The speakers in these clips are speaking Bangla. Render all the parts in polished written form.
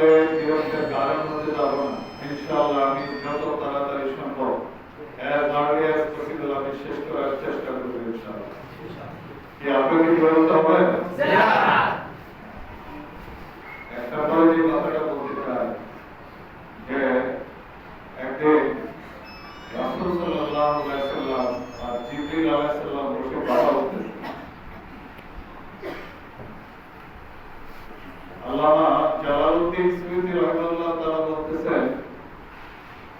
ভাবে বিরক্তের কারণ হতে যাব না। ইনশাআল্লাহ আমি যত তাড়াতাড়ি সম্ভব এর পসিবল আমি শেষ করার চেষ্টা করব ইনশাআল্লাহ। কি আপনাকে কি বলতে হবে? একটা পরে যে কথাটা বলতে চাই যে একদিন রাসূল সাল্লাল্লাহু আলাইহি ওয়াসাল্লাম আর জিবরিল আলাইহিস সালাম বসে কথা বলতেছেন। আল্লামা জালালউদ্দিন সুয়ুতী রাহিমাহুল্লাহ তাআলা বলতেছেন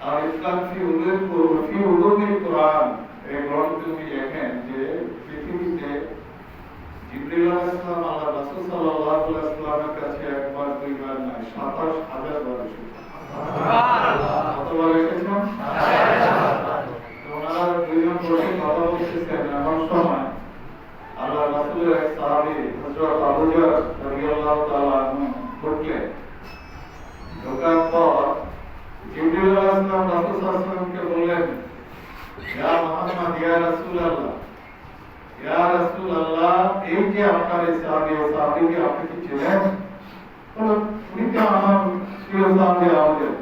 আর ইসলাম ফি উলুমিল কুরআন এই গ্রন্থে তিনি লেখেন যে পৃথিবীতে জিবরিল আলাইহিস সালাম আল্লাহ রাসূল সাল্লাল্লাহু আলাইহি ওয়াসাল্লামের কাছে একবার দুইবার নয় ২৭,০০০ বার এসেছেন। সুবহানাল্লাহ। কতবার এসেছেন? ২৭,০০০ বার। ওনারা দুইজন বসে কথা বলতেছেন এমন সময় আল্লাহ রাসূলের এক সাহাবী হযরত আবু যর রাদিয়াল্লাহু তাআলা আনহু উঠলেন। ঢোকার পর জিবরিল আলাইহিস সালাম রাসূল সাল্লাল্লাহু আলাইহি ওয়াসাল্লামকে বললেন, ইয়া মুহাম্মদ ইয়া রাসূলুল্লাহ, ইয়া রাসূলুল্লাহ, এই যে আপনার এই সাহাবীকে আপনি কি চেনেন? উনি তো আমার প্রিয় সাহাবী আমাদের।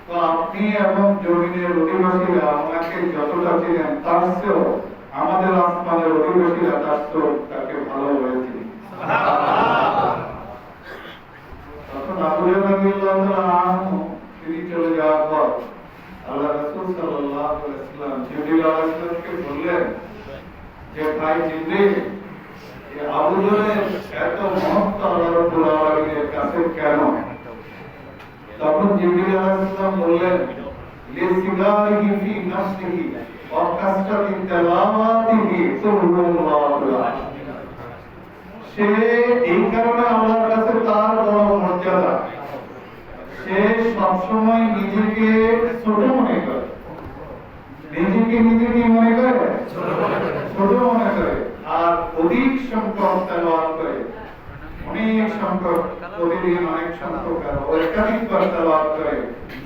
তো আপনি এবং জমিনের অধিবাসীরা আমাকে যতটা চেনেন তার চেয়েও আমাদের আসমানের অধিবাসীরা তার চেয়েও তাকে ভালোভাবে চিনি। তখন আবু বকর রাদিয়াল্লাহু তাআলা আনহু তিনি চলে যাওয়ার পর আল্লাহ রাসূল সাল্লাল্লাহু আলাইহি ওয়াসাল্লাম জিবরিল আলাইহিস সালামকে বললেন যে ভাই জিবরিল, এই আবু বকরের এত মহত্ব আল্লাহ রাব্বুল আলামিনের কাছে কেন? তখন জিবরিল আলাইহিস সালাম বললেন, লিসিগারিহি ফি নাফসিহি ওয়া কাসরাতি তিলাওয়াতিহি সুবহানাল্লাহ। সে এই কারণে আল্লাহর কাছে তার বড় মর্যাদা, সে সবসময় নিজেকে ছোট মনে করে, নিজেকে মনে করে ছোট মনে করে, আর অধিক সংখ্যক তেলাওয়াত করে, অনেক সংখ্যক প্রতিদিন অনেক সংখ্যক একাধিকবার তেলাওয়াত করে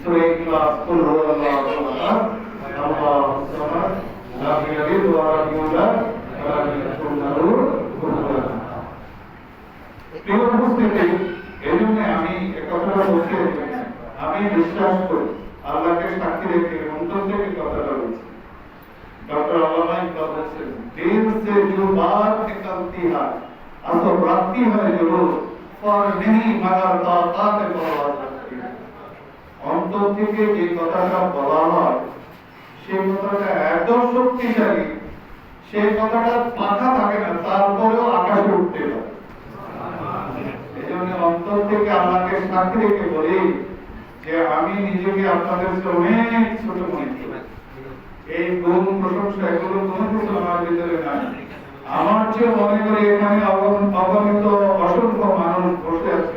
সূরা ইখলাস, কুল হুয়াল্লাহু আহাদ, আল্লাহুস সামাদ, লাম ইয়ালিদ ওয়া লাম ইউলাদ ওয়া লাম ইয়াকুল লাহু কুফুওয়ান আহাদ। প্রিয় উপস্থিতি, এজন্য আমি এই কথাটা বলছি, আমি বিশ্বাস করি, আল্লাহকে সাক্ষী রেখে অন্তর থেকে কথাটা বলছি। डॉक्टर अल्लामा इकबाल বলেছেন, दिल से जो बात निकलती है असर रखती है जरूर पर नहीं मगर ताकत परवाज रखती है। অন্তর থেকে যে কথাটা বলা হয় সেই কথাটা এত শক্তিশালী, সেই কথাটা পাখা থাকে না, তারপরেও আকাশে উঠতে পারে। এজন্য অন্তর থেকে আল্লাহকে সাক্ষী রেখে বলি যে আমি নিজেকে আপনাদের চেয়ে অনেক ছোট মনে করি। এই গুণ প্রশংসা এগুলো কোনো কিছু আমার ভিতরে নাই। আমার চেয়ে মনে করি এখানে অগণিত অসংখ্য মানুষ বসে আছে